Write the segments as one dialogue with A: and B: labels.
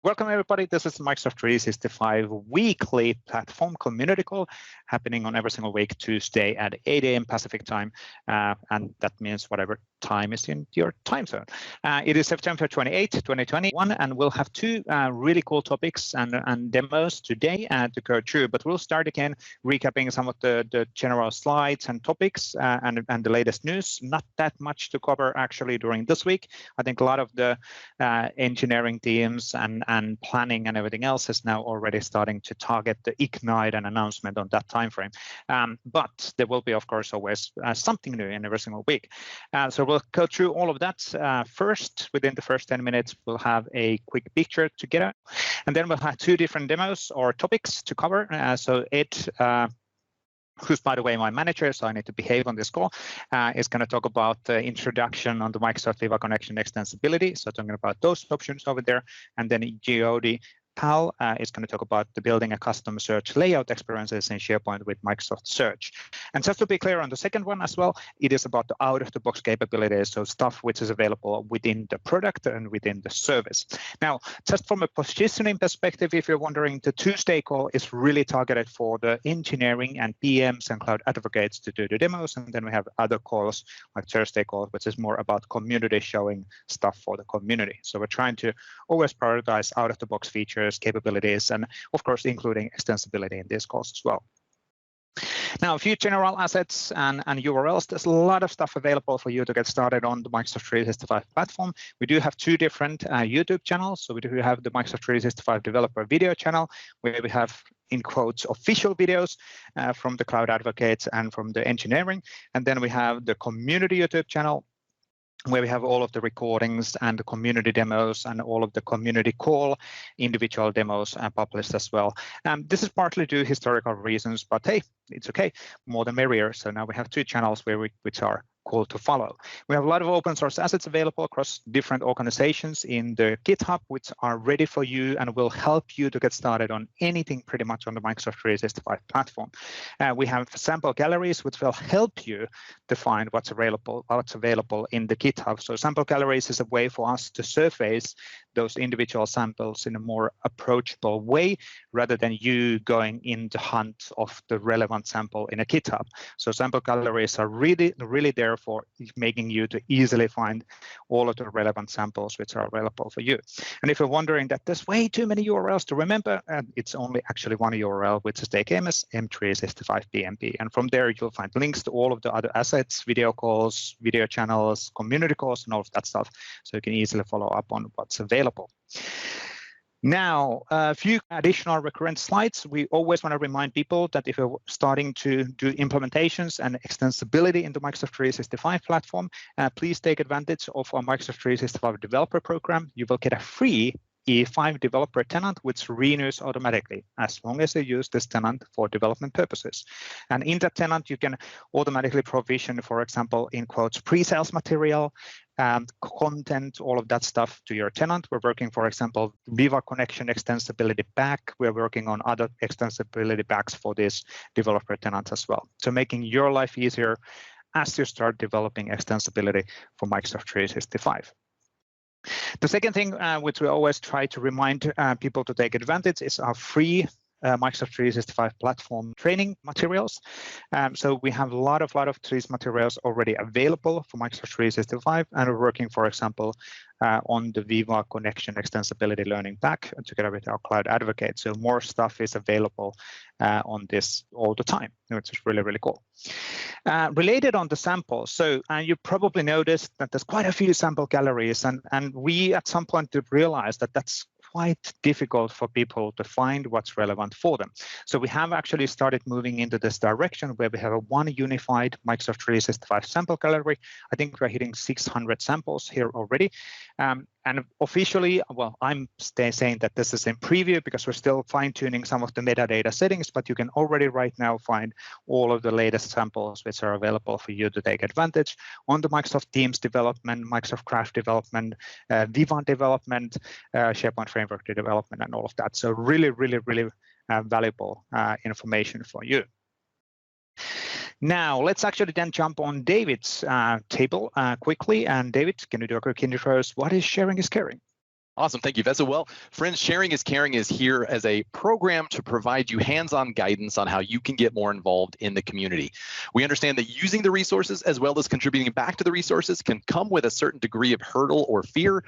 A: Welcome everybody, this is Microsoft 365 weekly platform community call happening on every single week, Tuesday at 8 a.m. Pacific time, and that means whatever time is in your time zone. It is September 28, 2021, and we'll have two really cool topics and demos today to go through, but we'll start again recapping some of the general slides and topics and the latest news. Not that much to cover actually during this week. I think a lot of the engineering teams and planning and everything else is now already starting to target the Ignite and announcement on that time frame. But there will be, of course, always something new in every single week. So we'll go through all of that. First, within the first 10 minutes, we'll have a quick picture together, and then we'll have two different demos or topics to cover. So Ed, who's, by the way, my manager, so I need to behave on this call, is going to talk about the introduction on the Microsoft Viva Connection extensibility. So talking about those options over there. And then Geody Pal is going to talk about the building a custom search layout experiences in SharePoint with Microsoft Search. And just to be clear on the second one as well, it is about the out-of-the-box capabilities, so stuff which is available within the product and within the service. Now, just from a positioning perspective, if you're wondering, the Tuesday call is really targeted for the engineering and PMs and cloud advocates to do the demos, and then we have other calls like Thursday call, which is more about community showing stuff for the community. So we're trying to always prioritize out-of-the-box features, capabilities, and of course including extensibility in this course as well. Now, a few general assets and URLs. There's a lot of stuff available for you to get started on the Microsoft 365 platform. We do have two different YouTube channels. So we do have the Microsoft 365 developer video channel, where we have, in quotes, official videos from the cloud advocates and from the engineering. And then we have the community YouTube channel, where we have all of the recordings and the community demos and all of the community call individual demos published as well. This is partly due to historical reasons, but hey, it's okay, more the merrier. So now we have two channels which are cool to follow. We have a lot of open source assets available across different organizations in the GitHub, which are ready for you and will help you to get started on anything pretty much on the Microsoft 365 platform. We have sample galleries, which will help you define what's available in the GitHub. So sample galleries is a way for us to surface those individual samples in a more approachable way, rather than you going in the hunt of the relevant sample in a GitHub. So sample galleries are really there for making you to easily find all of the relevant samples which are available for you. And if you're wondering that there's way too many URLs to remember, it's only actually one URL, which is the KMS M365PMP. And from there, you'll find links to all of the other assets, video calls, video channels, community calls, and all of that stuff. So you can easily follow up on what's available. Now, a few additional recurrent slides. We always want to remind people that if you're starting to do implementations and extensibility in the Microsoft 365 platform, please take advantage of our Microsoft 365 developer program. You will get a free E5 developer tenant, which renews automatically as long as you use this tenant for development purposes. And in that tenant, you can automatically provision, for example, in quotes, pre-sales material, content, all of that stuff to your tenant. We're working, for example, Viva Connection extensibility back. We're working on other extensibility backs for this developer tenant as well. So making your life easier as you start developing extensibility for Microsoft 365. The second thing which we always try to remind people to take advantage is our free Microsoft 365 platform training materials. So we have a lot of these materials already available for Microsoft 365, and we're working, for example, on the Viva Connection extensibility learning pack together with our cloud advocate. So more stuff is available on this all the time, which is really cool. Related on the samples, so you probably noticed that there's quite a few sample galleries, and we at some point did realize that that's quite difficult for people to find what's relevant for them. So we have actually started moving into this direction where we have a one unified Microsoft 365 sample gallery. I think we're hitting 600 samples here already. And officially, well, I'm saying that this is in preview because we're still fine-tuning some of the metadata settings, but you can already right now find all of the latest samples which are available for you to take advantage on the Microsoft Teams development, Microsoft Craft development, Viva development, SharePoint Framework development, and all of that. So really valuable information for you. Now, let's actually then jump on David's table quickly. And David, can you do a quick intro? What is Sharing is Caring?
B: Awesome. Thank you, Vesa. Well, friends, Sharing is Caring is here as a program to provide you hands-on guidance on how you can get more involved in the community. We understand that using the resources as well as contributing back to the resources can come with a certain degree of hurdle or fear,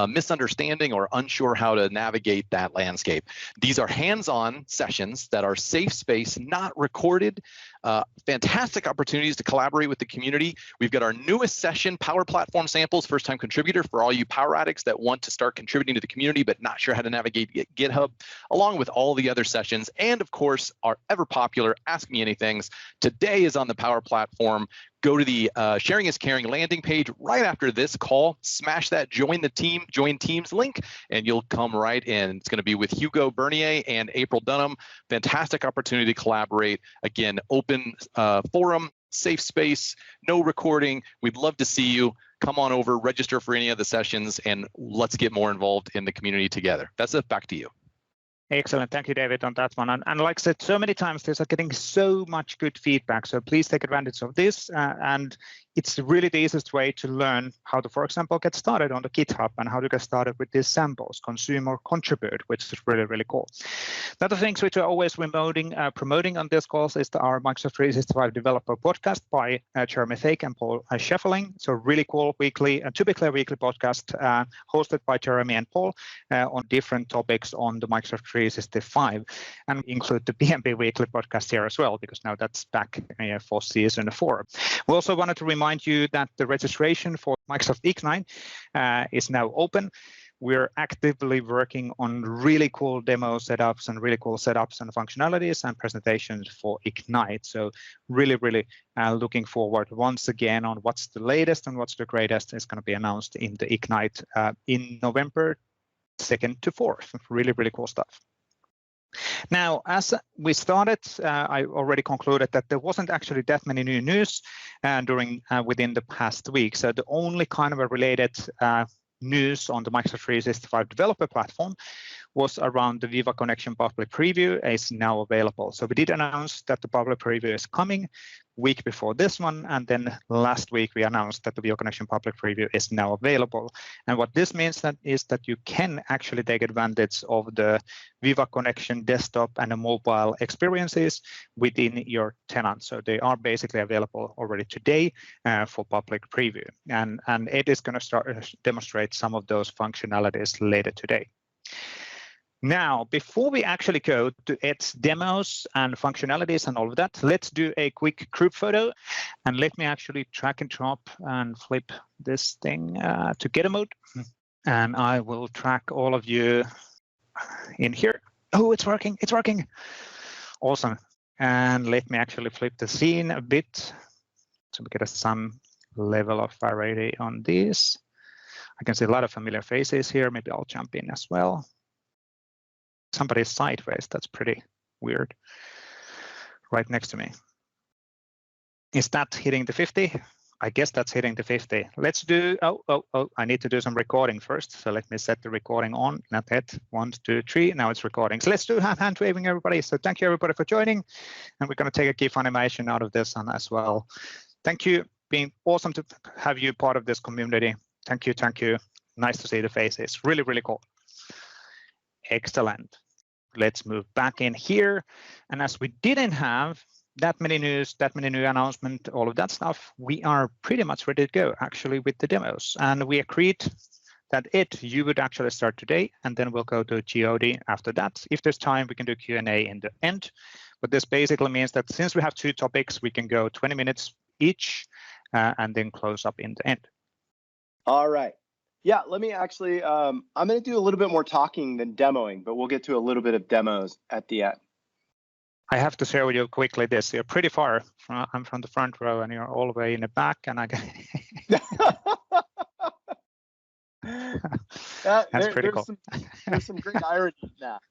B: misunderstanding, or unsure how to navigate that landscape. These are hands-on sessions that are safe space, not recorded. Fantastic opportunities to collaborate with the community. We've got our newest session, Power Platform Samples, first-time contributor for all you Power Addicts that want to start contributing to the community but not sure how to navigate GitHub, along with all the other sessions, and of course our ever popular Ask Me Anythings. Today is on the Power Platform. Go to the Sharing is Caring landing page right after this call, smash that join teams link, and you'll come right in. It's going to be with Hugo Bernier and April Dunham. Fantastic opportunity to collaborate. Again, open forum, safe space, no recording. We'd love to see you. Come on over, register for any of the sessions, and let's get more involved in the community together. That's it. Back to you.
A: Excellent. Thank you, David, on that one. And like I said, so many times, these are getting so much good feedback. So please take advantage of this. And it's really the easiest way to learn how to, for example, get started on the GitHub and how to get started with these samples, consume or contribute, which is really, really cool. The other things which are always promoting on this course is our Microsoft 365 Developer Podcast by Jeremy Fake and Paul Scheffeling. So really cool weekly, typically a weekly podcast hosted by Jeremy and Paul on different topics on the Microsoft 365, and include the PMP weekly podcast here as well, because now that's back for season 4. We also wanted to remind you that the registration for Microsoft Ignite is now open. We're actively working on really cool demo setups and functionalities and presentations for Ignite. So really looking forward once again on what's the latest and what's the greatest is going to be announced in the Ignite in November 2nd to 4th. Really cool stuff. Now, as we started, I already concluded that there wasn't actually that many new news within the past week. So the only kind of a related news on the Microsoft 365 developer platform was around the Viva Connection public preview is now available. So we did announce that the public preview is coming week before this one, and then last week we announced that the Viva Connection public preview is now available. And what this means is that you can actually take advantage of the Viva Connection desktop and the mobile experiences within your tenant. So they are basically available already today for public preview, and it is going to start demonstrate some of those functionalities later today. Now, before we actually go to its demos and functionalities and all of that, let's do a quick group photo. And let me actually drag and drop and flip this thing to Get mode. And I will track all of you in here. Oh, it's working. It's working. Awesome. And let me actually flip the scene a bit so we get some level of variety on this. I can see a lot of familiar faces here. Maybe I'll jump in as well. Somebody's sideways. That's pretty weird. Right next to me. Is that hitting the 50? I guess that's hitting the 50. Let's do, I need to do some recording first. So let me set the recording on, not hit. 1, 2, 3, now it's recording. So let's do hand waving, everybody. So thank you everybody for joining. And we're gonna take a GIF animation out of this one as well. Thank you, been awesome to have you part of this community. Thank you. Nice to see the faces, really cool. Excellent. Let's move back in here. And as we didn't have that many news, that many new announcements, all of that stuff, we are pretty much ready to go actually with the demos. And we agreed that you would actually start today, and then we'll go to GOD after that. If there's time, we can do Q&A in the end. But this basically means that since we have 2 topics, we can go 20 minutes each and then close up in the end.
C: All right. Yeah, let me actually, I'm going to do a little bit more talking than demoing, but we'll get to a little bit of demos at the end.
A: I have to share with you quickly this. You're pretty far. I'm from the front row and you're all the way in the back. And I That's pretty cool.
C: There's some great irony in that.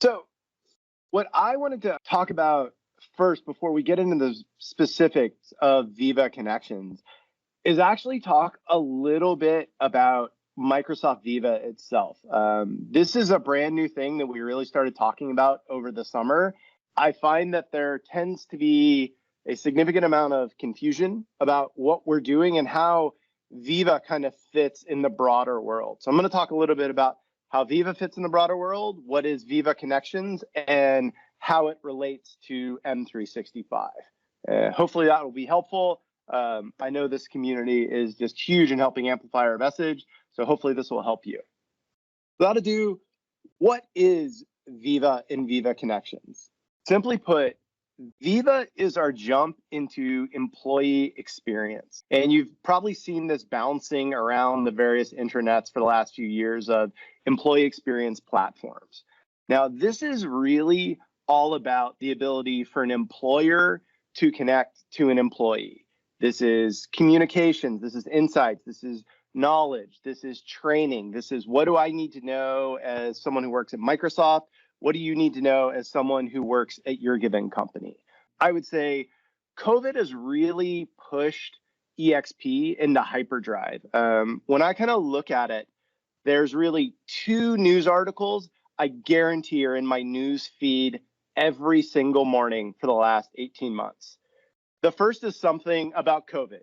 C: So what I wanted to talk about first, before we get into the specifics of Viva Connections, is actually talk a little bit about Microsoft Viva itself. This is a brand new thing that we really started talking about over the summer. I find that there tends to be a significant amount of confusion about what we're doing and how Viva kind of fits in the broader world. So I'm going to talk a little bit about how Viva fits in the broader world, what is Viva Connections, and how it relates to M365. Hopefully that will be helpful. I know this community is just huge in helping amplify our message, so hopefully this will help you. So how to do, what is Viva in Viva Connections? Simply put, Viva is our jump into employee experience. And you've probably seen this bouncing around the various intranets for the last few years of employee experience platforms. Now, this is really all about the ability for an employer to connect to an employee. This is communications, this is insights, this is knowledge, this is training, this is what do I need to know as someone who works at Microsoft? What do you need to know as someone who works at your given company? I would say COVID has really pushed EXP into hyperdrive. When I kind of look at it, there's really 2 news articles I guarantee are in my news feed every single morning for the last 18 months. The first is something about COVID.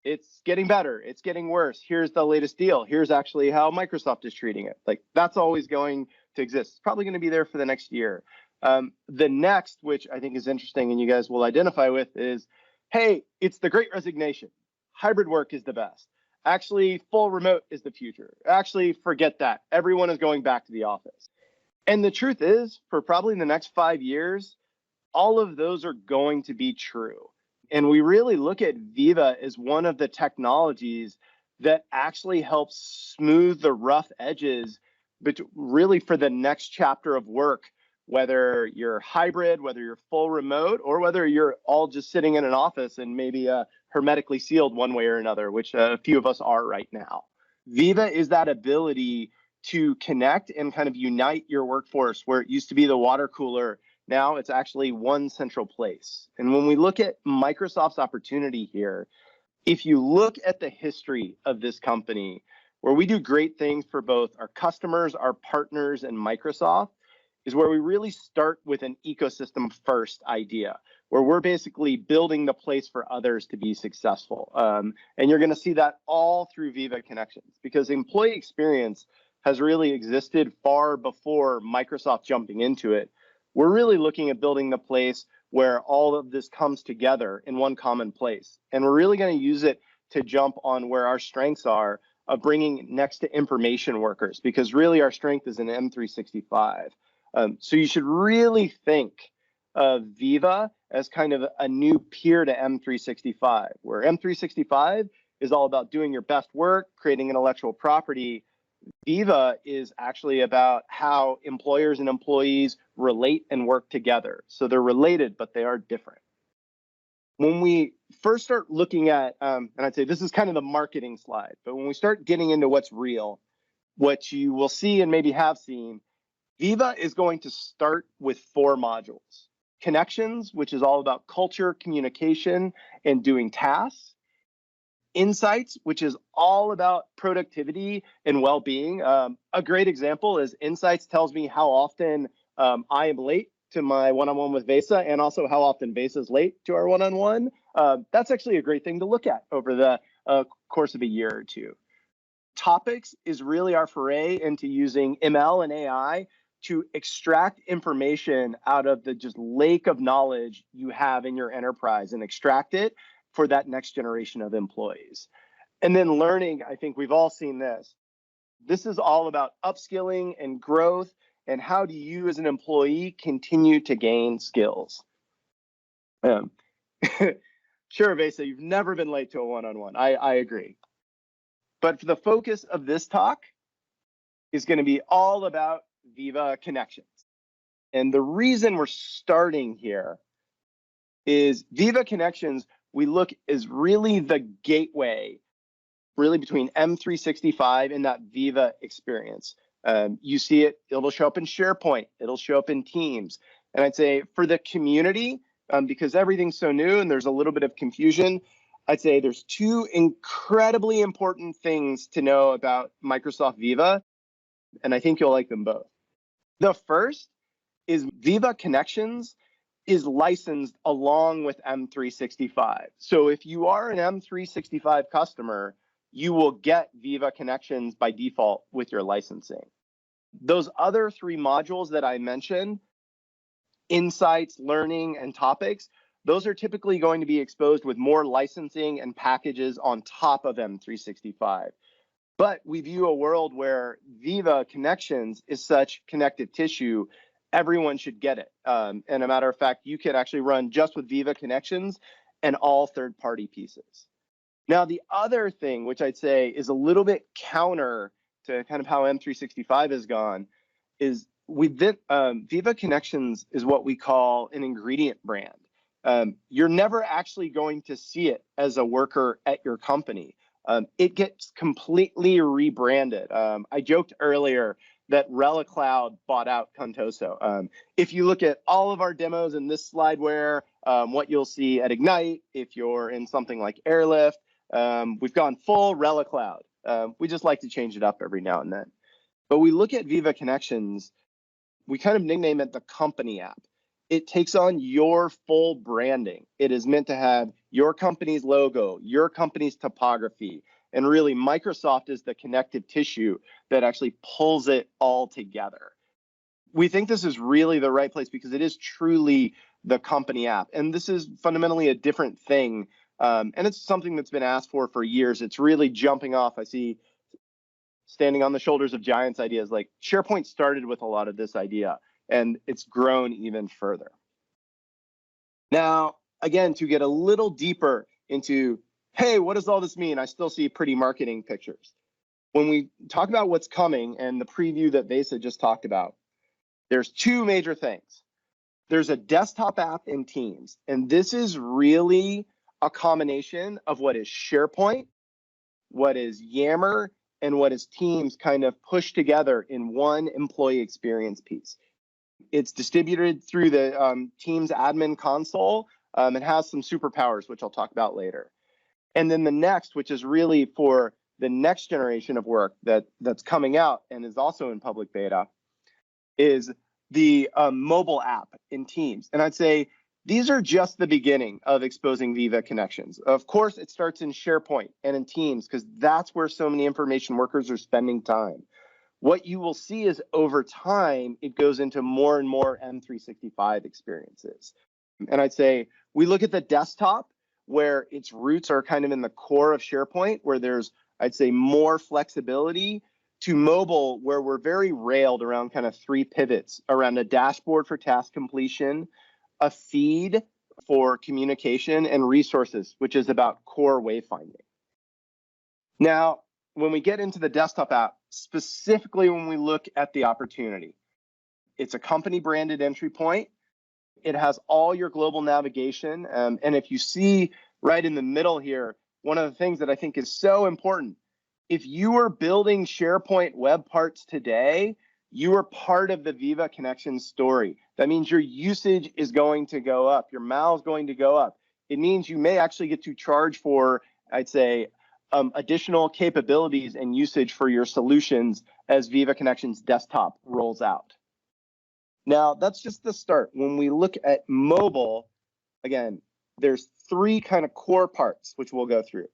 C: It's getting better. It's getting worse. Here's the latest deal. Here's actually how Microsoft is treating it. Like, that's always going to exist. It's probably going to be there for the next year. The next, which I think is interesting and you guys will identify with, is, hey, it's the great resignation. Hybrid work is the best. Actually, full remote is the future. Actually, forget that. Everyone is going back to the office. And the truth is, for probably the next 5 years, all of those are going to be true. And we really look at Viva as one of the technologies that actually helps smooth the rough edges, but really for the next chapter of work, whether you're hybrid, whether you're full remote, or whether you're all just sitting in an office and maybe hermetically sealed one way or another, which a few of us are right now. Viva is that ability to connect and kind of unite your workforce where it used to be the water cooler. Now it's actually one central place. And when we look at Microsoft's opportunity here, if you look at the history of this company, where we do great things for both our customers, our partners, and Microsoft, is where we really start with an ecosystem first idea, where we're basically building the place for others to be successful. And you're going to see that all through Viva Connections, because employee experience has really existed far before Microsoft jumping into it. We're really looking at building the place where all of this comes together in one common place. And we're really going to use it to jump on where our strengths are of bringing next to information workers, because really our strength is in M365. So you should really think of Viva as kind of a new peer to M365, where M365 is all about doing your best work, creating intellectual property. Viva is actually about how employers and employees relate and work together. So they're related, but they are different. When we first start looking at, and I'd say this is kind of the marketing slide, but when we start getting into what's real, what you will see and maybe have seen, Viva is going to start with 4 modules. Connections, which is all about culture, communication, and doing tasks. Insights, which is all about productivity and well-being. A great example is Insights tells me how often I am late to my one-on-one with Vesa, and also how often Vesa is late to our one-on-one. That's actually a great thing to look at over the course of a year or two. Topics is really our foray into using ML and AI to extract information out of the just lake of knowledge you have in your enterprise and extract it for that next generation of employees. And then learning, I think we've all seen this. This is all about upskilling and growth, and how do you as an employee continue to gain skills? Sure, Vesa, you've never been late to a one-on-one. I agree. But for the focus of this talk is going to be all about Viva Connections. And the reason we're starting here is Viva Connections, we look is really the gateway, really between M365 and that Viva experience. You see it, it'll show up in SharePoint, it'll show up in Teams. And I'd say for the community, because everything's so new and there's a little bit of confusion, I'd say there's 2 incredibly important things to know about Microsoft Viva, and I think you'll like them both. The first is Viva Connections is licensed along with M365. So if you are an M365 customer, you will get Viva Connections by default with your licensing. Those other three modules that I mentioned, insights, learning, and topics, those are typically going to be exposed with more licensing and packages on top of M365. But we view a world where Viva Connections is such connective tissue, everyone should get it. And a matter of fact, you could actually run just with Viva Connections and all third-party pieces. Now, the other thing, which I'd say is a little bit counter to kind of how M365 has gone, is Viva Connections is what we call an ingredient brand. You're never actually going to see it as a worker at your company. It gets completely rebranded. I joked earlier that ReliCloud bought out Contoso. If you look at all of our demos in this slideware, what you'll see at Ignite, if you're in something like Airlift, we've gone full ReliCloud. We just like to change it up every now and then. But we look at Viva Connections, we kind of nickname it the company app. It takes on your full branding. It is meant to have your company's logo, your company's topography, and really Microsoft is the connective tissue that actually pulls it all together. We think this is really the right place because it is truly the company app. And this is fundamentally a different thing. And it's something that's been asked for years. It's really jumping off. I see standing on the shoulders of giants ideas. Like SharePoint started with a lot of this idea, and it's grown even further. Now, again, to get a little deeper into, hey, what does all this mean? I still see pretty marketing pictures. When we talk about what's coming and the preview that Vesa just talked about, there's two major things. There's a desktop app in Teams, and this is really a combination of what is SharePoint, what is Yammer, and what is Teams kind of pushed together in one employee experience piece. It's distributed through the Teams admin console. It has some superpowers, which I'll talk about later. And then the next, which is really for the next generation of work that's coming out and is also in public beta, is the mobile app in Teams. And I'd say these are just the beginning of exposing Viva Connections. Of course, it starts in SharePoint and in Teams because that's where so many information workers are spending time. What you will see is over time, it goes into more and more M365 experiences. And I'd say we look at the desktop where its roots are kind of in the core of SharePoint, where there's, I'd say, more flexibility, to mobile, where we're very railed around kind of three pivots around a dashboard for task completion, a feed for communication, and resources, which is about core wayfinding. Now, when we get into the desktop app, specifically when we look at the opportunity, it's a company branded entry point. It has all your global navigation. And if you see right in the middle here, one of the things that I think is so important, if you are building SharePoint web parts today, you are part of the Viva Connections story. That means your usage is going to go up. Your MAU is going to go up. It means you may actually get to charge for, I'd say, additional capabilities and usage for your solutions as Viva Connections Desktop rolls out. Now, that's just the start. When we look at mobile, again, there's three kind of core parts, which we'll go through.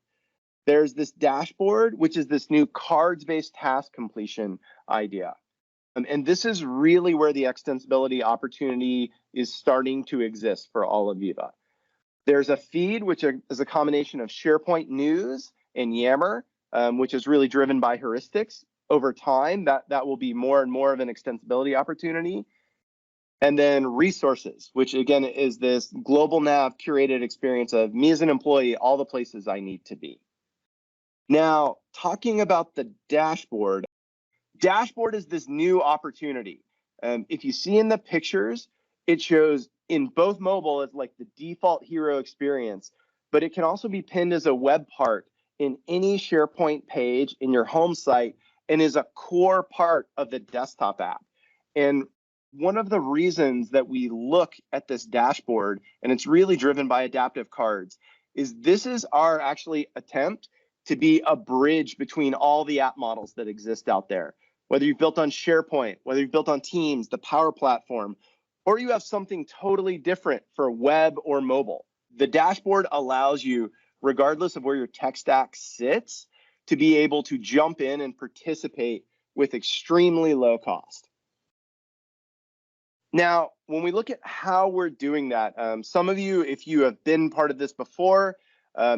C: There's this dashboard, which is this new cards-based task completion idea. And this is really where the extensibility opportunity is starting to exist for all of Viva. There's a feed, which is a combination of SharePoint News and Yammer, which is really driven by heuristics. Over time, that will be more and more of an extensibility opportunity. And then resources, which again is this global nav curated experience of me as an employee, all the places I need to be. Now, talking about the dashboard is this new opportunity. If you see in the pictures, it shows in both mobile as like the default hero experience, but it can also be pinned as a web part in any SharePoint page in your home site and is a core part of the desktop app. And one of the reasons that we look at this dashboard, and it's really driven by adaptive cards, is this is our actually attempt to be a bridge between all the app models that exist out there. Whether you've built on SharePoint, whether you've built on Teams, the Power Platform, or you have something totally different for web or mobile. The dashboard allows you, regardless of where your tech stack sits, to be able to jump in and participate with extremely low cost. Now, when we look at how we're doing that, some of you, if you have been part of this before,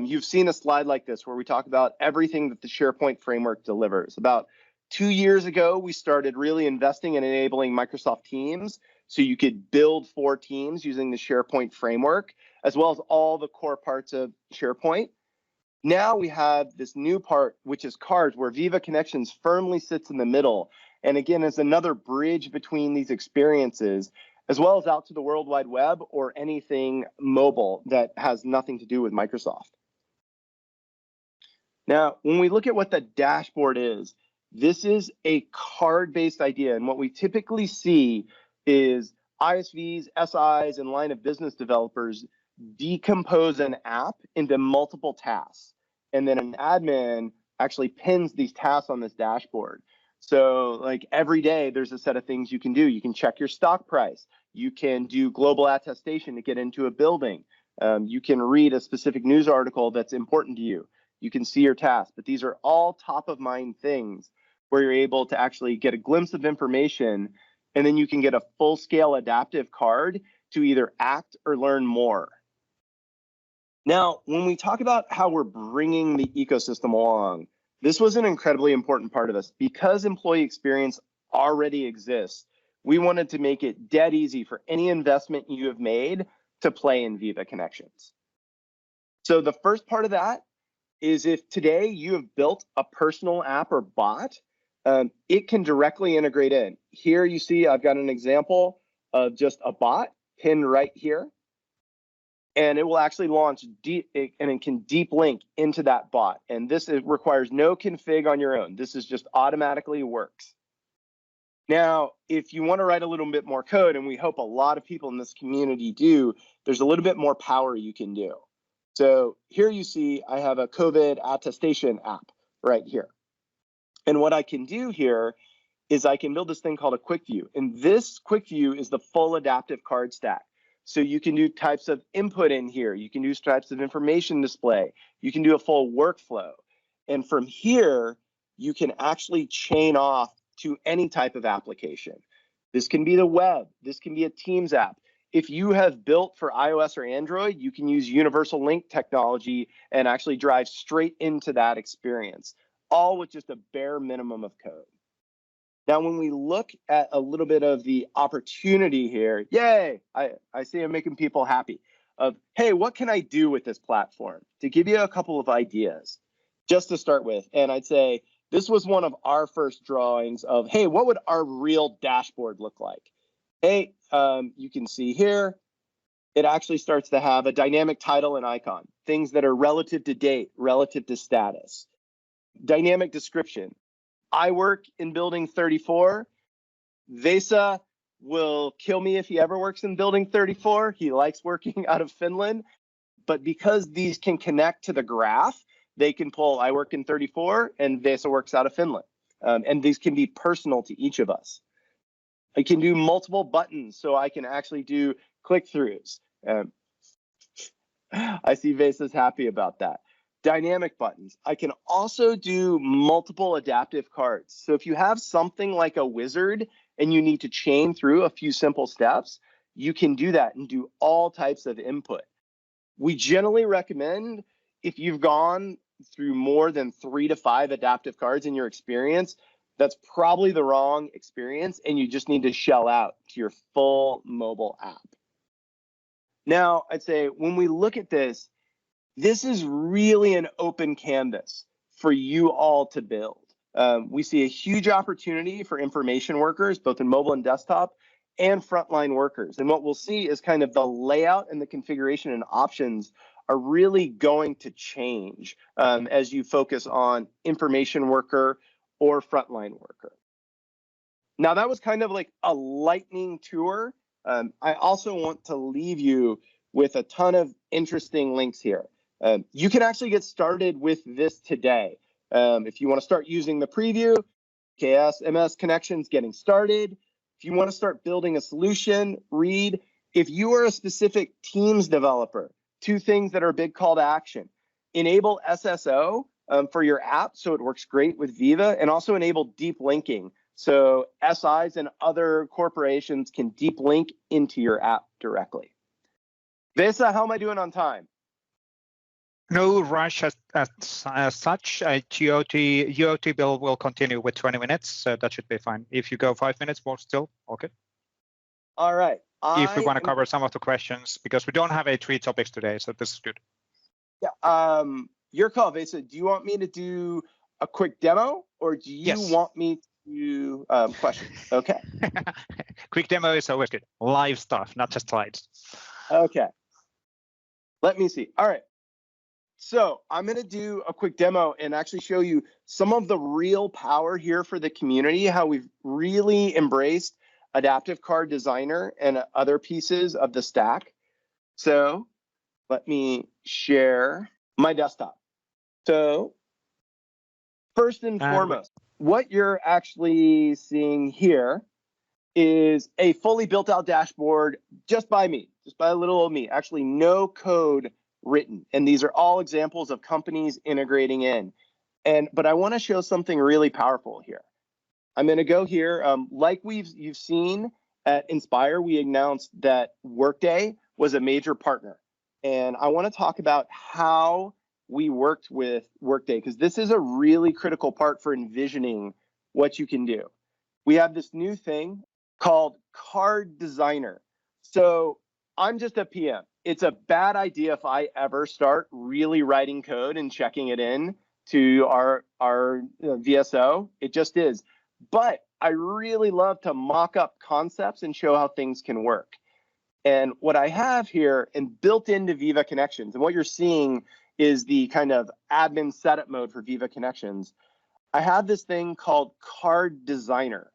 C: you've seen a slide like this where we talk about everything that the SharePoint framework delivers. About 2 years ago, we started really investing in enabling Microsoft Teams so you could build for Teams using the SharePoint framework, as well as all the core parts of SharePoint. Now we have this new part, which is cards, where Viva Connections firmly sits in the middle. And again, is another bridge between these experiences, as well as out to the World Wide Web or anything mobile that has nothing to do with Microsoft. Now, when we look at what the dashboard is, this is a card-based idea. And what we typically see is ISVs, SIs, and line of business developers decompose an app into multiple tasks. And then an admin actually pins these tasks on this dashboard. So like every day, there's a set of things you can do. You can check your stock price. You can do global attestation to get into a building. You can read a specific news article that's important to you. You can see your tasks, but these are all top of mind things where you're able to actually get a glimpse of information, and then you can get a full scale adaptive card to either act or learn more. Now, when we talk about how we're bringing the ecosystem along, this was an incredibly important part of this. Because employee experience already exists, we wanted to make it dead easy for any investment you have made to play in Viva Connections. So the first part of that is if today you have built a personal app or bot, it can directly integrate in. Here you see I've got an example of just a bot pinned right here. And it will actually launch deep, and it can deep link into that bot. And this requires no config on your own. This is just automatically works. Now, if you want to write a little bit more code, and we hope a lot of people in this community do, there's a little bit more power you can do. So here you see I have a COVID attestation app right here. And what I can do here is I can build this thing called a quick view. And this quick view is the full adaptive card stack. So you can do types of input in here. You can do types of information display. You can do a full workflow. And from here, you can actually chain off to any type of application. This can be the web. This can be a Teams app. If you have built for iOS or Android, you can use universal link technology and actually drive straight into that experience, all with just a bare minimum of code. Now, when we look at a little bit of the opportunity here, yay, I see I'm making people happy of, hey, what can I do with this platform? To give you a couple of ideas, just to start with, and I'd say this was one of our first drawings of, hey, what would our real dashboard look like? Hey, you can see here, it actually starts to have a dynamic title and icon, things that are relative to date, relative to status, dynamic description. I work in building 34. Vesa will kill me if he ever works in building 34. He likes working out of Finland. But because these can connect to the graph, they can pull I work in 34 and Vesa works out of Finland. And these can be personal to each of us. I can do multiple buttons, so I can actually do click-throughs. I see Vesa's happy about that. Dynamic buttons. I can also do multiple adaptive cards. So if you have something like a wizard and you need to chain through a few simple steps, you can do that and do all types of input. We generally recommend, if you've gone through more than 3 to 5 adaptive cards in your experience, that's probably the wrong experience, and you just need to shell out to your full mobile app. Now, I'd say when we look at this, this is really an open canvas for you all to build. We see a huge opportunity for information workers, both in mobile and desktop, and frontline workers. And what we'll see is kind of the layout and the configuration and options are really going to change as you focus on information worker or frontline worker. Now, that was kind of like a lightning tour. I also want to leave you with a ton of interesting links here. You can actually get started with this today. If you want to start using the preview, KS MS Connections getting started. If you want to start building a solution, read. If you are a specific Teams developer, 2 things that are a big call to action. Enable SSO for your app so it works great with Viva, and also enable deep linking. So SIs and other corporations can deep link into your app directly. Vesa, how am I doing on time?
A: No rush as such. GOT bill will continue with 20 minutes, so that should be fine. If you go 5 minutes more still, okay.
C: All right.
A: If we want to cover some of the questions, because we don't have 3 topics today, so this is good.
C: Yeah. Your call, Vesa. Do you want me to do a quick demo, or do you want me to do questions? Okay.
A: Quick demo is always good. Live stuff, not just slides.
C: Okay. Let me see. All right. So I'm going to do a quick demo and actually show you some of the real power here for the community, how we've really embraced Adaptive Card Designer and other pieces of the stack. So let me share my desktop. So first and foremost, what you're actually seeing here is a fully built out dashboard just by me, just by a little old me, actually no code written. And these are all examples of companies integrating in. But I want to show something really powerful here. I'm going to go here. Like you've seen at Inspire, we announced that Workday was a major partner. And I want to talk about how we worked with Workday, because this is a really critical part for envisioning what you can do. We have this new thing called Card Designer. So I'm just a PM. It's a bad idea if I ever start really writing code and checking it in to our VSO. It just is. But I really love to mock up concepts and show how things can work. And what I have here and built into Viva Connections, and what you're seeing is the kind of admin setup mode for Viva Connections. I have this thing called Card Designer.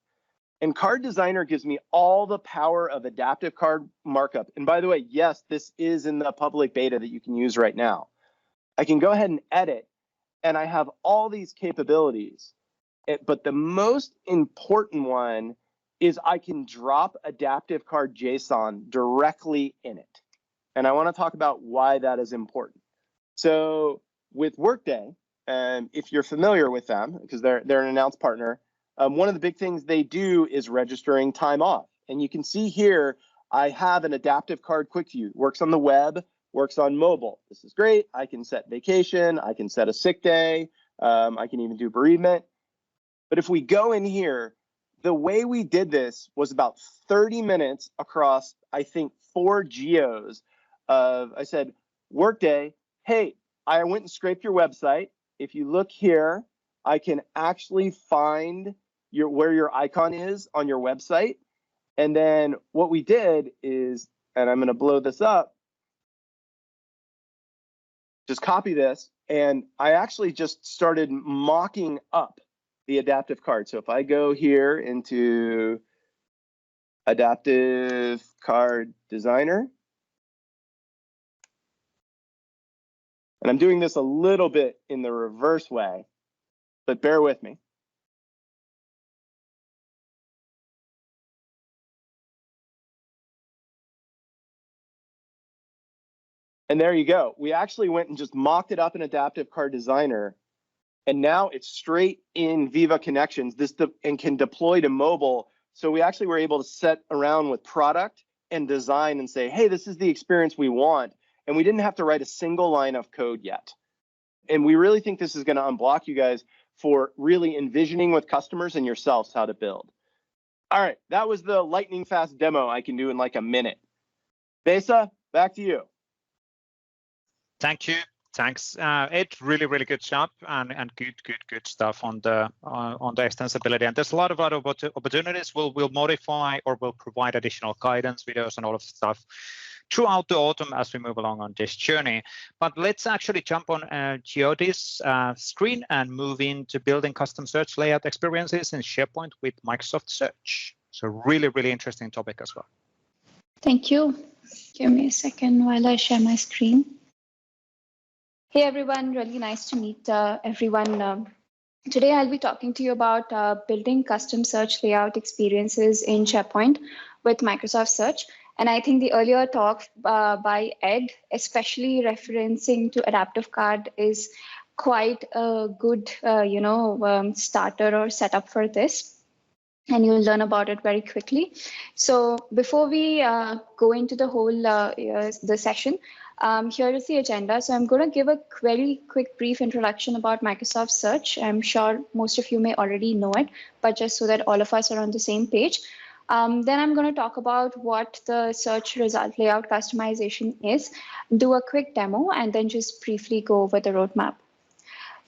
C: And Card Designer gives me all the power of adaptive card markup. And by the way, yes, this is in the public beta that you can use right now. I can go ahead and edit, and I have all these capabilities. But the most important one is I can drop adaptive card JSON directly in it. And I want to talk about why that is important. So with Workday, if you're familiar with them, because they're an announced partner, one of the big things they do is registering time off. And you can see here, I have an adaptive card quick view. Works on the web, works on mobile. This is great. I can set vacation. I can set a sick day. I can even do bereavement. But if we go in here, the way we did this was about 30 minutes across, I think, 4 geos of, I said, Workday, hey, I went and scraped your website. If you look here, I can actually find where your icon is on your website. And then what we did is, and I'm going to blow this up, just copy this, and I actually just started mocking up the adaptive card. So if I go here into Adaptive Card Designer, and I'm doing this a little bit in the reverse way, but bear with me. And there you go. We actually went and just mocked it up in Adaptive Card Designer. And now it's straight in Viva Connections and can deploy to mobile. So we actually were able to set around with product and design and say, hey, this is the experience we want. And we didn't have to write a single line of code yet. And we really think this is going to unblock you guys for really envisioning with customers and yourselves how to build. All right, that was the lightning fast demo I can do in like a minute. Vesa, back to you.
A: Thank you. Thanks. It's really good job and good stuff on the extensibility. And there's a lot of other opportunities. We'll modify or we'll provide additional guidance videos and all of the stuff throughout the autumn as we move along on this journey. But let's actually jump on Jyoti's screen and move into building custom search layout experiences in SharePoint with Microsoft Search. So really interesting topic as well.
D: Thank you. Give me a second while I share my screen. Hey everyone, really nice to meet everyone Today, I'll be talking to you about building custom search layout experiences in SharePoint with Microsoft Search. And I think the earlier talk by Ed, especially referencing to adaptive card, is quite a good, starter or setup for this. And you'll learn about it very quickly. So before we go into the whole the session, here is the agenda. So I'm going to give a very quick brief introduction about Microsoft Search. I'm sure most of you may already know it, but just so that all of us are on the same page. Then I'm going to talk about what the search result layout customization is, do a quick demo, and then just briefly go over the roadmap.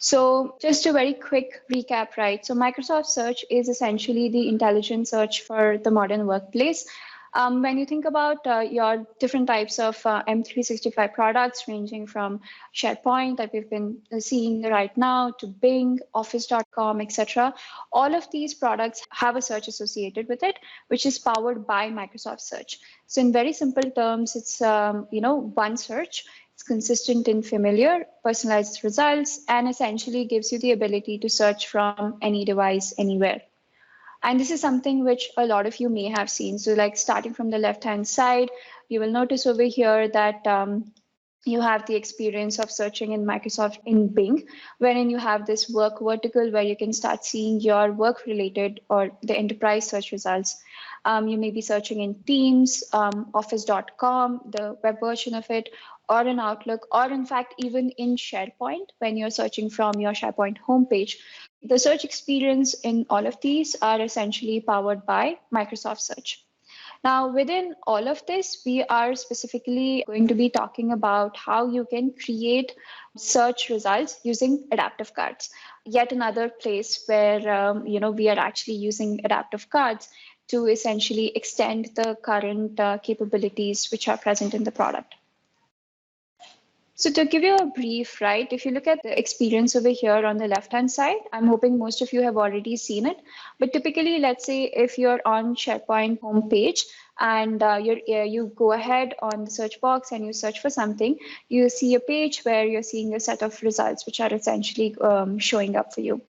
D: So just a very quick recap, right? So Microsoft Search is essentially the intelligent search for the modern workplace. When you think about your different types of M365 products, ranging from SharePoint that we've been seeing right now to Bing, Office.com, etc., all of these products have a search associated with it, which is powered by Microsoft Search. So in very simple terms, it's one search. It's consistent and familiar, personalized results, and essentially gives you the ability to search from any device, anywhere. And this is something which a lot of you may have seen. So like starting from the left-hand side, you will notice over here that you have the experience of searching in Microsoft in Bing, wherein you have this work vertical where you can start seeing your work-related or the enterprise search results. You may be searching in Teams, Office.com, the web version of it, or in Outlook, or in fact, even in SharePoint, when you're searching from your SharePoint homepage. The search experience in all of these are essentially powered by Microsoft Search. Now, within all of this, we are specifically going to be talking about how you can create search results using adaptive cards. Yet another place where we are actually using adaptive cards to essentially extend the current capabilities which are present in the product. So to give you a brief, right, if you look at the experience over here on the left-hand side, I'm hoping most of you have already seen it. But typically, let's say if you're on SharePoint homepage and you go ahead on the search box and you search for something, you see a page where you're seeing a set of results which are essentially showing up for you.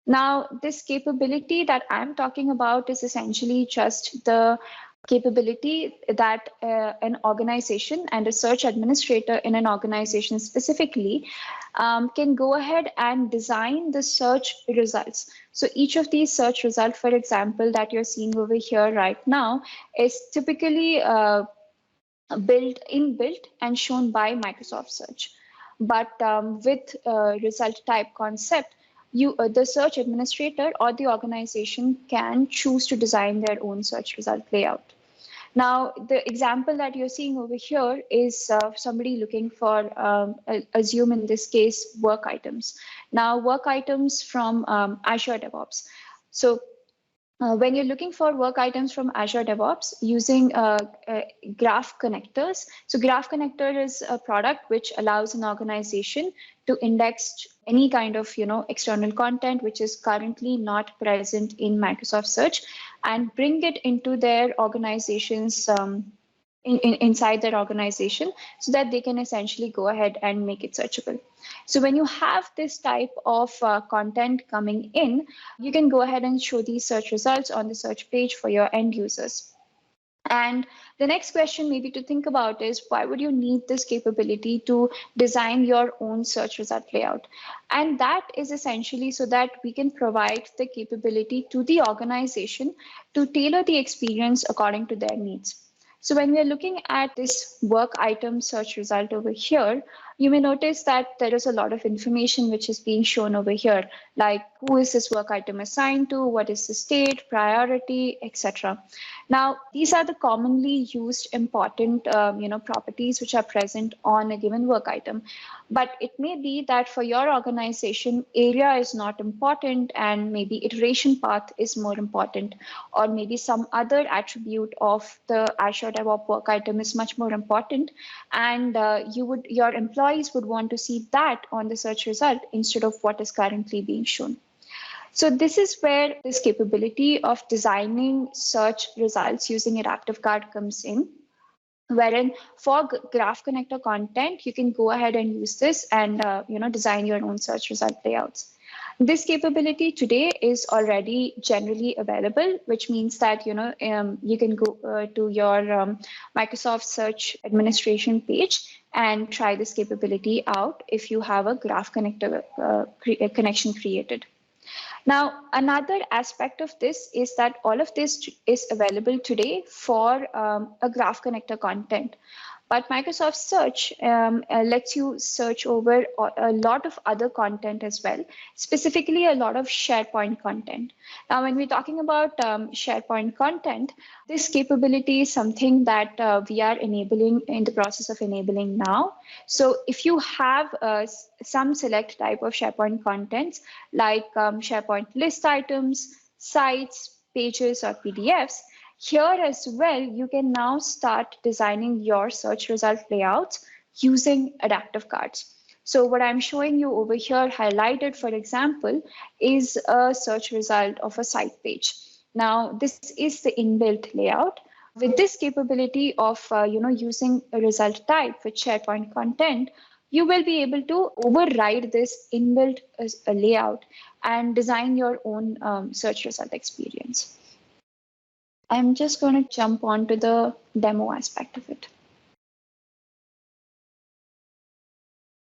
D: Now, this capability that I'm talking about is essentially just the capability that an organization and a search administrator in an organization specifically can go ahead and design the search results. So each of these search results, for example, that you're seeing over here right now is typically inbuilt and shown by Microsoft Search. But with result type concept, the search administrator or the organization can choose to design their own search result layout. Now, the example that you're seeing over here is somebody looking for, assume in this case, work items. Now, work items from Azure DevOps. So when you're looking for work items from Azure DevOps using Graph Connectors. So Graph Connector is a product which allows an organization to index any kind of external content which is currently not present in Microsoft Search and bring it into their organization's inside their organization so that they can essentially go ahead and make it searchable. So when you have this type of content coming in, you can go ahead and show these search results on the search page for your end users. And the next question maybe to think about is, why would you need this capability to design your own search result layout? And that is essentially so that we can provide the capability to the organization to tailor the experience according to their needs. So when we're looking at this work item search result over here, you may notice that there is a lot of information which is being shown over here, like who is this work item assigned to, what is the state, priority, etc. Now, these are the commonly used important properties which are present on a given work item. But it may be that for your organization, area is not important and maybe iteration path is more important, or maybe some other attribute of the Azure DevOps work item is much more important, and your employees would want to see that on the search result instead of what is currently being shown. So this is where this capability of designing search results using adaptive card comes in, wherein for Graph Connector content, you can go ahead and use this and design your own search result layouts. This capability today is already generally available, which means that you can go to your Microsoft Search administration page and try this capability out if you have a graph connector connection created. Now, another aspect of this is that all of this is available today for a graph connector content. But Microsoft Search lets you search over a lot of other content as well, specifically a lot of SharePoint content. Now, when we're talking about SharePoint content, this capability is something that we are enabling in the process of enabling now. So if you have some select type of SharePoint contents, like SharePoint list items, sites, pages, or PDFs, here as well, you can now start designing your search result layouts using adaptive cards. So what I'm showing you over here highlighted, for example, is a search result of a site page. Now, this is the inbuilt layout. With this capability of using a result type with SharePoint content, you will be able to override this inbuilt layout and design your own search result experience. I'm just going to jump on to the demo aspect of it.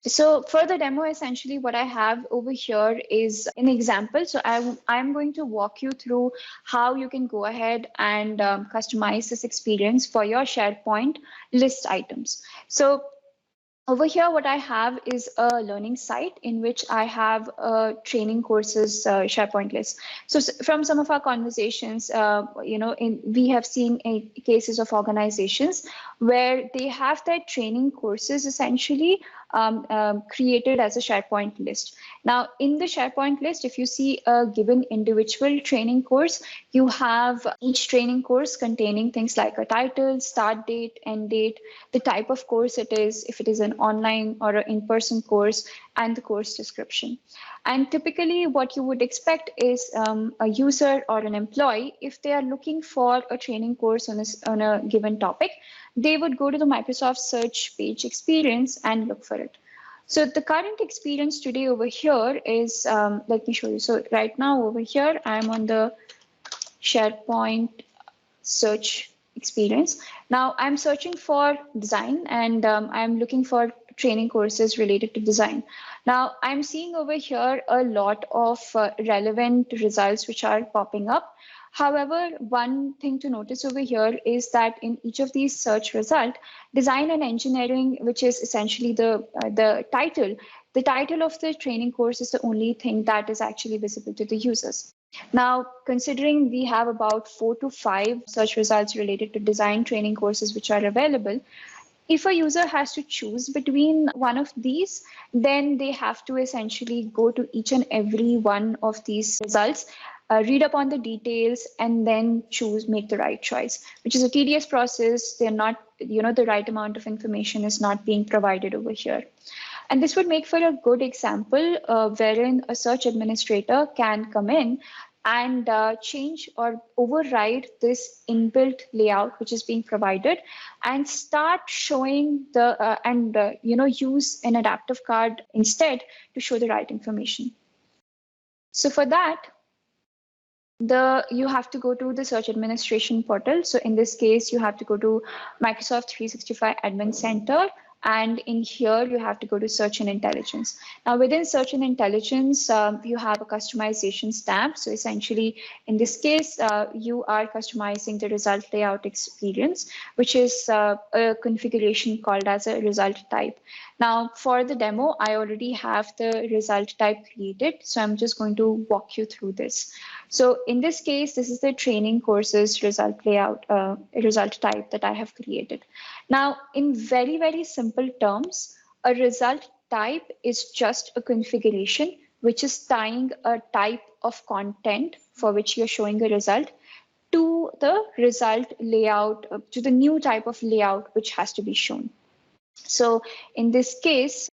D: So for the demo, essentially what I have over here is an example. So I'm going to walk you through how you can go ahead and customize this experience for your SharePoint list items. So over here, what I have is a learning site in which I have training courses SharePoint list. So from some of our conversations, we have seen cases of organizations where they have their training courses essentially created as a SharePoint list. Now, in the SharePoint list, if you see a given individual training course, you have each training course containing things like a title, start date, end date, the type of course it is, if it is an online or an in-person course, and the course description. And typically what you would expect is a user or an employee, if they are looking for a training course on a given topic, they would go to the Microsoft Search page experience and look for it. So the current experience today over here is, let me show you. So right now over here, I'm on the SharePoint Search experience. Now I'm searching for design and I'm looking for training courses related to design. Now I'm seeing over here a lot of relevant results which are popping up. However, one thing to notice over here is that in each of these search results, design and engineering, which is essentially the title of the training course is the only thing that is actually visible to the users. Now, considering we have about 4 to 5 search results related to design training courses which are available, if a user has to choose between one of these, then they have to essentially go to each and every one of these results, read up on the details, and then make the right choice, which is a tedious process. They're not, the right amount of information is not being provided over here. And this would make for a good example wherein a search administrator can come in and change or override this inbuilt layout which is being provided and start showing the use an adaptive card instead to show the right information. So for that, you have to go to the search administration portal. So in this case, you have to go to Microsoft 365 Admin Center. And in here, you have to go to Search and Intelligence. Now, within Search and Intelligence, you have a customizations tab. So essentially, in this case, you are customizing the result layout experience, which is a configuration called as a result type. Now, for the demo, I already have the result type created. So I'm just going to walk you through this. So in this case, this is the training courses result layout, result type that I have created. Now, in very, very simple terms, a result type is just a configuration which is tying a type of content for which you're showing a result to the result layout, to the new type of layout which has to be shown. So in this case,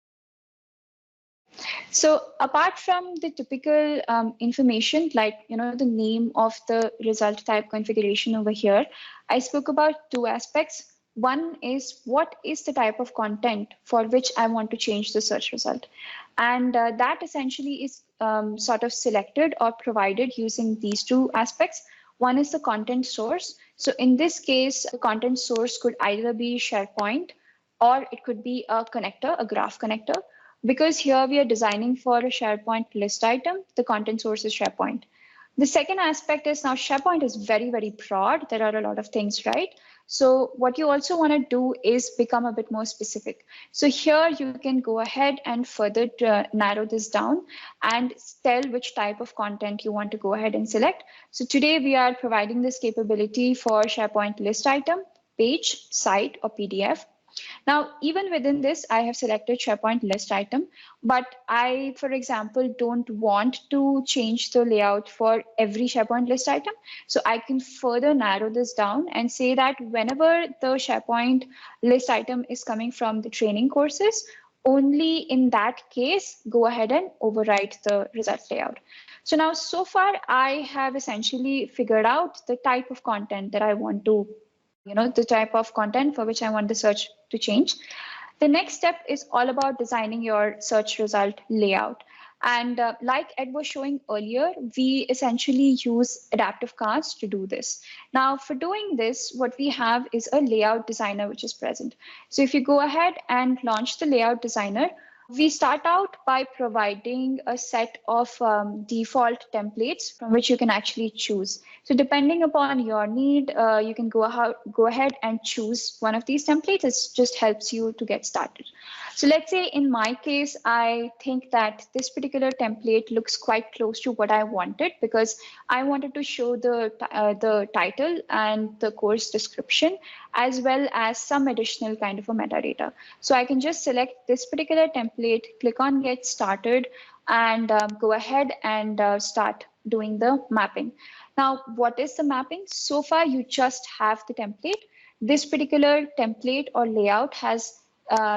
D: so apart from the typical information, like the name of the result type configuration over here, I spoke about 2 aspects. One is what is the type of content for which I want to change the search result. And that essentially is sort of selected or provided using these two aspects. One is the content source. So in this case, the content source could either be SharePoint or it could be a connector, a graph connector. Because here we are designing for a SharePoint list item, the content source is SharePoint. The second aspect is now SharePoint is very, very broad. There are a lot of things, right? So what you also want to do is become a bit more specific. So here you can go ahead and further narrow this down and tell which type of content you want to go ahead and select. So today we are providing this capability for SharePoint list item, page, site, or PDF. Now, even within this, I have selected SharePoint list item, but I, for example, don't want to change the layout for every SharePoint list item. So I can further narrow this down and say that whenever the SharePoint list item is coming from the training courses, only in that case, go ahead and overwrite the result layout. So now, so far, I have essentially figured out the type of content that I want to the type of content for which I want the search to change. The next step is all about designing your search result layout. And like Ed was showing earlier, we essentially use adaptive cards to do this. Now, for doing this, what we have is a layout designer which is present. So if you go ahead and launch the layout designer, we start out by providing a set of default templates from which you can actually choose. So depending upon your need, you can go ahead and choose one of these templates. It just helps you to get started. So let's say in my case, I think that this particular template looks quite close to what I wanted because I wanted to show the title and the course description as well as some additional kind of a metadata. So I can just select this particular template, click on Get Started, and go ahead and start doing the mapping. Now, what is the mapping? So far, you just have the template. This particular template or layout has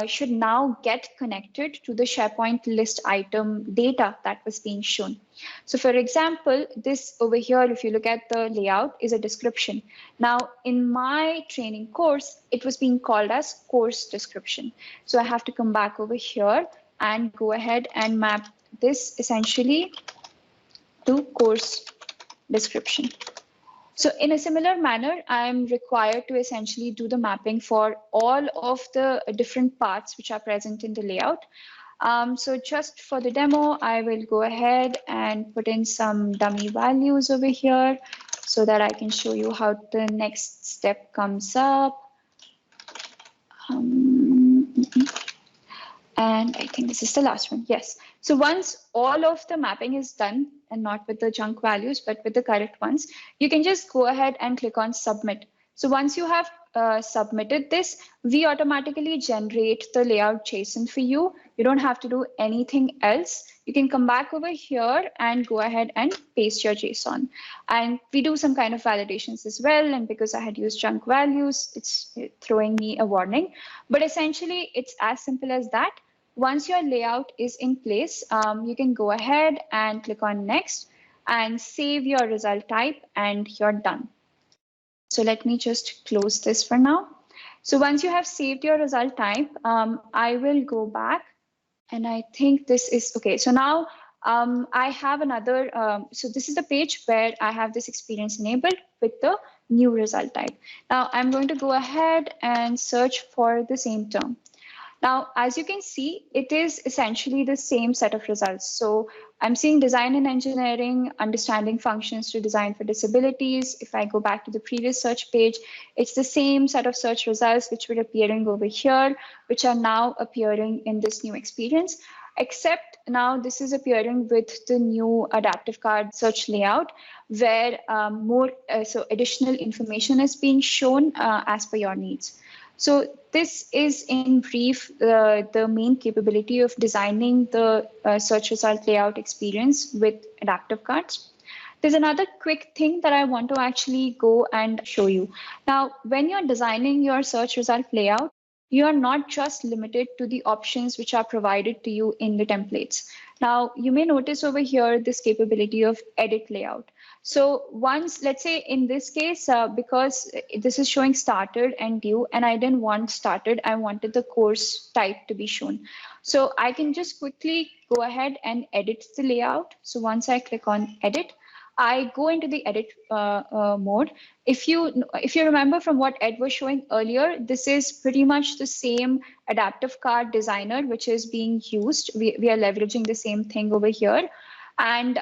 D: should now get connected to the SharePoint list item data that was being shown. So for example, this over here, if you look at the layout, is a description. Now, in my training course, it was being called as course description. So I have to come back over here and go ahead and map this essentially to course description. So in a similar manner, I'm required to essentially do the mapping for all of the different parts which are present in the layout. So just for the demo, I will go ahead and put in some dummy values over here so that I can show you how the next step comes up. And I think this is the last one. Yes. So once all of the mapping is done, and not with the junk values, but with the correct ones, you can just go ahead and click on Submit. So once you have submitted this, we automatically generate the layout JSON for you. You don't have to do anything else. You can come back over here and go ahead and paste your JSON. And we do some kind of validations as well. And because I had used junk values, it's throwing me a warning. But essentially, it's as simple as that. Once your layout is in place, you can go ahead and click on Next and save your result type, and you're done. So let me just close this for now. So once you have saved your result type, I will go back, and I think this is okay. So now I have another, so this is the page where I have this experience enabled with the new result type. Now I'm going to go ahead and search for the same term. Now, as you can see, it is essentially the same set of results. So I'm seeing design and engineering, understanding functions to design for disabilities. If I go back to the previous search page, it's the same set of search results which were appearing over here, which are now appearing in this new experience, except now this is appearing with the new adaptive card search layout, where so additional information is being shown as per your needs. So this is in brief the main capability of designing the search result layout experience with adaptive cards. There's another quick thing that I want to actually go and show you. Now, when you're designing your search result layout, you are not just limited to the options which are provided to you in the templates. Now, you may notice over here this capability of edit layout. So once, let's say in this case, because this is showing started and due, and I didn't want started, I wanted the course type to be shown. So I can just quickly go ahead and edit the layout. So once I click on edit, I go into the edit mode. If you remember from what Ed was showing earlier, this is pretty much the same adaptive card designer which is being used. We are leveraging the same thing over here. And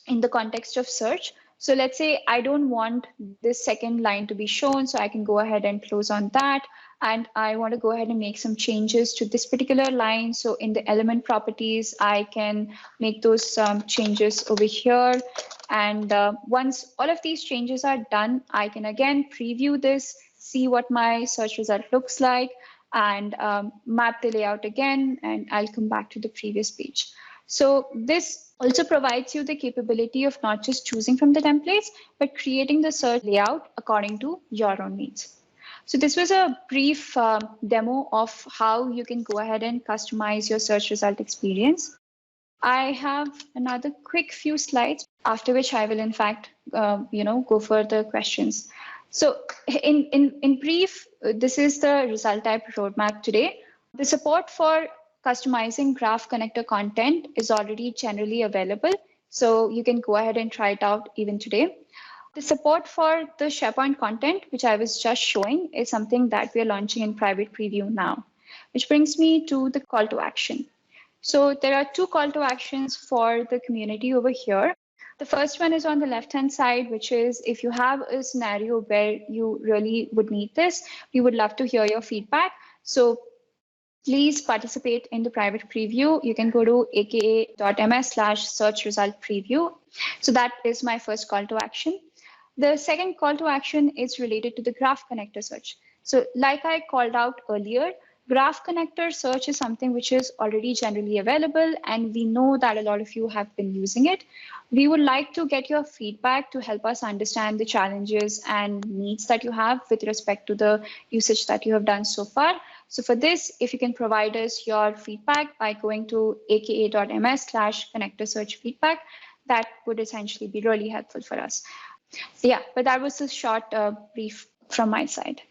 D: in the context of search, so let's say I don't want this second line to be shown, so I can go ahead and close on that. And I want to go ahead and make some changes to this particular line. So in the element properties, I can make those changes over here. And once all of these changes are done, I can again preview this, see what my search result looks like, and map the layout again, and I'll come back to the previous page. So this also provides you the capability of not just choosing from the templates, but creating the search layout according to your own needs. So this was a brief demo of how you can go ahead and customize your search result experience. I have another quick few slides, after which I will in fact go for the questions. So in brief, this is the result type roadmap today. The support for customizing graph connector content is already generally available, so you can go ahead and try it out even today. The support for the SharePoint content, which I was just showing, is something that we are launching in private preview now, which brings me to the call to action. So there are two call to actions for the community over here. The first one is on the left-hand side, which is if you have a scenario where you really would need this, we would love to hear your feedback. So please participate in the private preview. You can go to aka.ms/search result preview. So that is my first call to action. The second call to action is related to the graph connector search. So like I called out earlier, graph connector search is something which is already generally available, and we know that a lot of you have been using it. We would like to get your feedback to help us understand the challenges and needs that you have with respect to the usage that you have done so far. So for this, if you can provide us your feedback by going to aka.ms/connector search feedback, that would essentially be really helpful for us. Yeah, but that was a short brief from my side.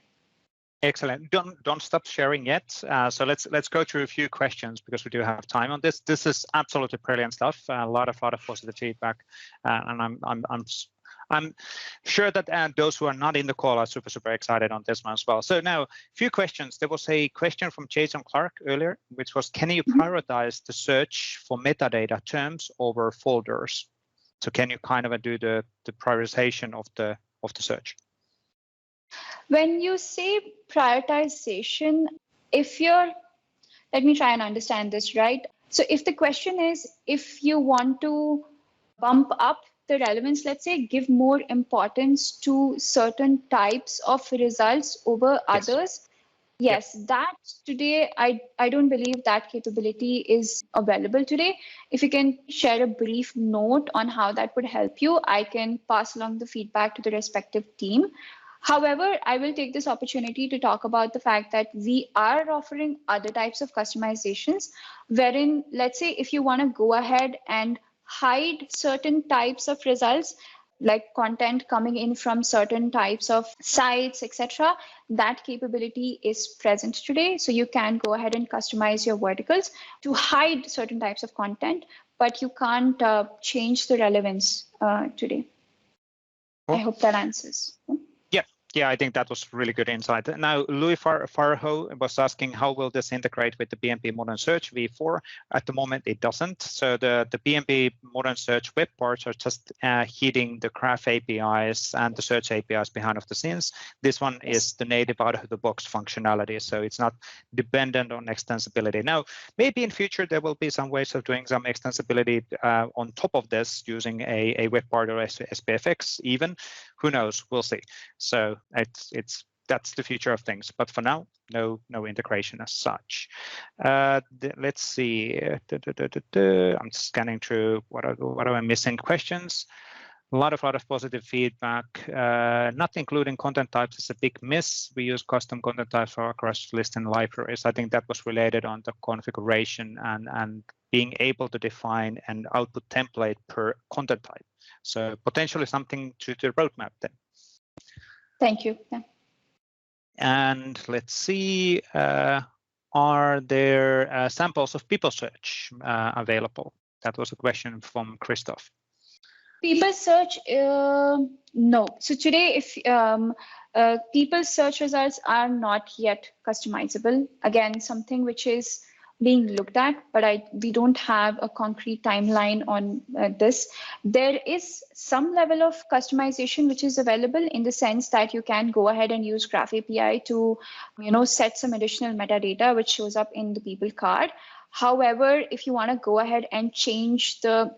A: Excellent. Don't stop sharing yet. So let's go through a few questions because we do have time on this. This is absolutely brilliant stuff. A lot of positive feedback, and I'm sure that those who are not in the call are super excited on this one as well. So now, a few questions. There was a question from Jason Clark earlier, which was, can you prioritize the search for metadata terms over folders? So can you kind of do the prioritization of the search?
D: When you say prioritization, let me try and understand this, right? So if the question is, if you want to bump up the relevance, let's say, give more importance to certain types of results over others, yes, that today, I don't believe that capability is available today. If you can share a brief note on how that would help you, I can pass along the feedback to the respective team. However, I will take this opportunity to talk about the fact that we are offering other types of customizations, wherein, let's say, if you want to go ahead and hide certain types of results, like content coming in from certain types of sites, etc., that capability is present today. So you can go ahead and customize your verticals to hide certain types of content, but you can't change the relevance today. Cool. I hope that answers.
A: Yeah, I think that was really good insight. Now, Louis Farho was asking, how will this integrate with the BMP Modern Search v4? At the moment, it doesn't. So the BMP Modern Search web parts are just hitting the graph APIs and the search APIs behind the scenes. This one is the native out-of-the-box functionality, so it's not dependent on extensibility. Now, maybe in future, there will be some ways of doing some extensibility on top of this using a web part or SPFX even. Who knows? We'll see. So that's the future of things. But for now, no integration as such. Let's see. I'm scanning through what are I missing questions. A lot of positive feedback. Not including content types is a big miss. We use custom content types for across list and libraries. I think that was related on the configuration and being able to define an output template per content type. So potentially something to the roadmap then.
D: Thank you. Yeah.
A: And let's see. are there samples of people search available? That was a question from Christoph.
D: People search, no. So today, if people search results are not yet customizable, again, something which is being looked at, but we don't have a concrete timeline on this. There is some level of customization which is available in the sense that you can go ahead and use Graph API to, set some additional metadata which shows up in the people card. However, if you want to go ahead and change the,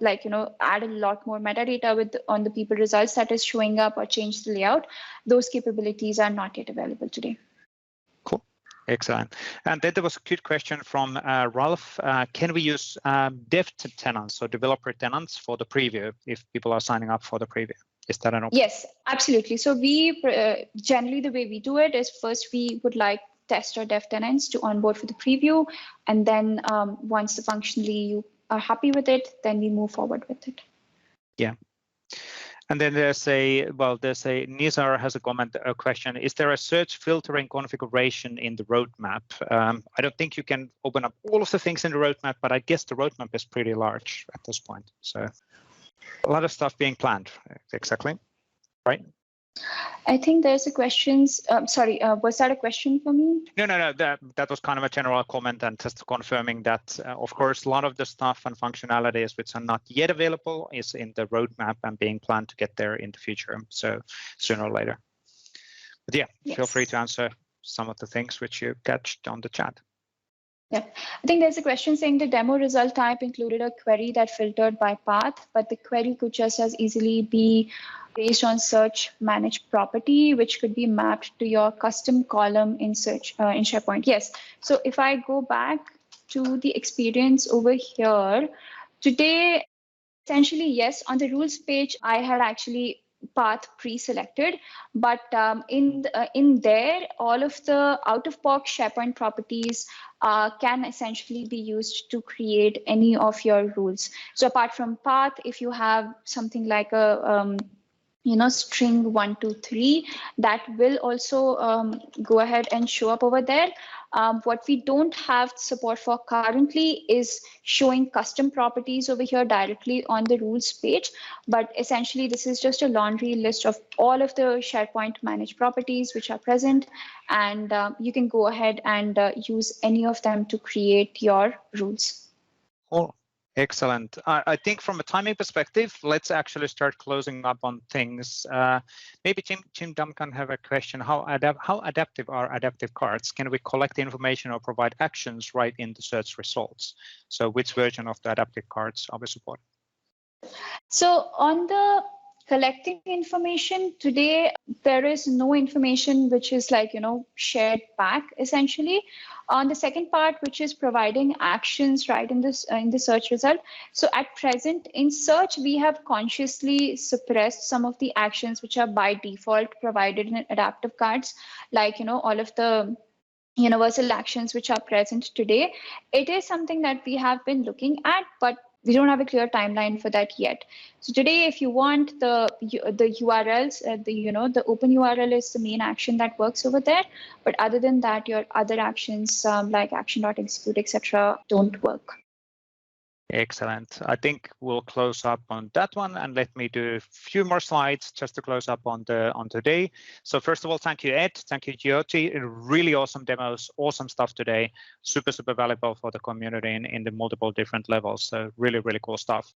D: add a lot more metadata on the people results that is showing up or change the layout, those capabilities are not yet available today.
A: Cool. Excellent. And then there was a good question from Ralph. Can we use dev tenants or developer tenants for the preview if people are signing up for the preview? Is that an option?
D: Yes, absolutely. So we generally the way we do it is first we would like test or dev tenants to onboard for the preview, and then once functionally you are happy with it, then we move forward with it.
A: Yeah. And then there's Nizar has a question. Is there a search filtering configuration in the roadmap? I don't think you can open up all of the things in the roadmap, but I guess the roadmap is pretty large at this point. So a lot of stuff being planned. Exactly. Right.
D: I think there's a question. Sorry, was that a question for me?
A: No. That was kind of a general comment and just confirming that, of course, a lot of the stuff and functionalities which are not yet available is in the roadmap and being planned to get there in the future. So sooner or later. But yeah, yes. Feel free to answer some of the things which you catched on the chat.
D: Yeah, I think there's a question saying the demo result type included a query that filtered by path, but the query could just as easily be based on search managed property, which could be mapped to your custom column in search in SharePoint. Yes. So if I go back to the experience over here today, essentially, yes, on the rules page, I had actually path pre-selected, but in there, all of the out-of-box SharePoint properties can essentially be used to create any of your rules. So apart from path, if you have something like a string 1, 2, 3, that will also go ahead and show up over there. What we don't have support for currently is showing custom properties over here directly on the rules page. But essentially, this is just a laundry list of all of the SharePoint managed properties which are present. And you can go ahead and use any of them to create your rules.
A: Cool. Excellent. I think from a timing perspective, let's actually start closing up on things. Maybe Jim Duncan have a question. How adaptive are adaptive cards? Can we collect information or provide actions right in the search results? So which version of the adaptive cards are we supporting?
D: So on the collecting information today, there is no information which is shared back essentially. On the second part, which is providing actions right in the search result. So at present in search, we have consciously suppressed some of the actions which are by default provided in adaptive cards, all of the universal actions which are present today. It is something that we have been looking at, but we don't have a clear timeline for that yet. So today, if you want the URLs, the open URL is the main action that works over there. But other than that, your other actions like action.execute, etc., don't work.
A: Excellent. I think we'll close up on that one, and let me do a few more slides just to close up on today. So first of all, thank you, Ed. Thank you, Jyoti. Really awesome demos, awesome stuff today. Super valuable for the community in the multiple different levels. So really cool stuff.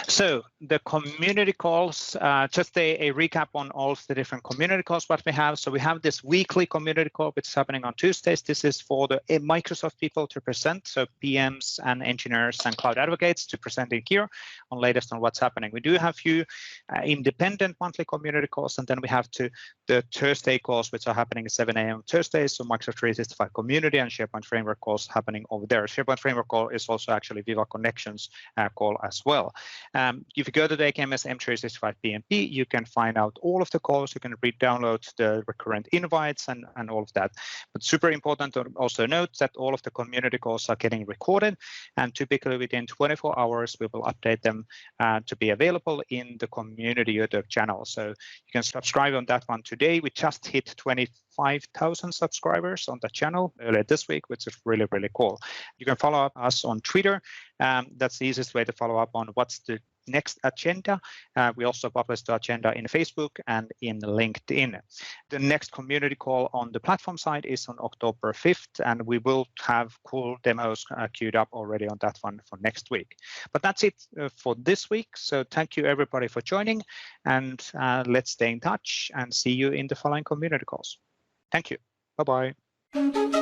A: So the community calls, just a recap on all of the different community calls what we have. So we have this weekly community call, which is happening on Tuesdays. This is for the Microsoft people to present, so PMs and engineers and cloud advocates to present it here on latest on what's happening. We do have few independent monthly community calls, and then we have the Thursday calls, which are happening at 7 a.m. Thursdays. So Microsoft 365 community and SharePoint Framework calls happening over there. SharePoint Framework call is also actually Viva Connections call as well. If you go to the AKMS M365 PMP, you can find out all of the calls. You can download the recurrent invites and all of that. But super important to also note that all of the community calls are getting recorded, and typically within 20 24 hours, we will update them to be available in the community YouTube channel. So you can subscribe on that one today. We just hit 25,000 subscribers on the channel earlier this week, which is really, really cool. You can follow us on Twitter. That's the easiest way to follow up on what's the next agenda. We also publish the agenda in Facebook and in LinkedIn. The next community call on the platform side is on October 5th, and we will have cool demos queued up already on that one for next week. But that's it for this week. So thank you everybody for joining, and let's stay in touch and see you in the following community calls. Thank you. Bye-bye.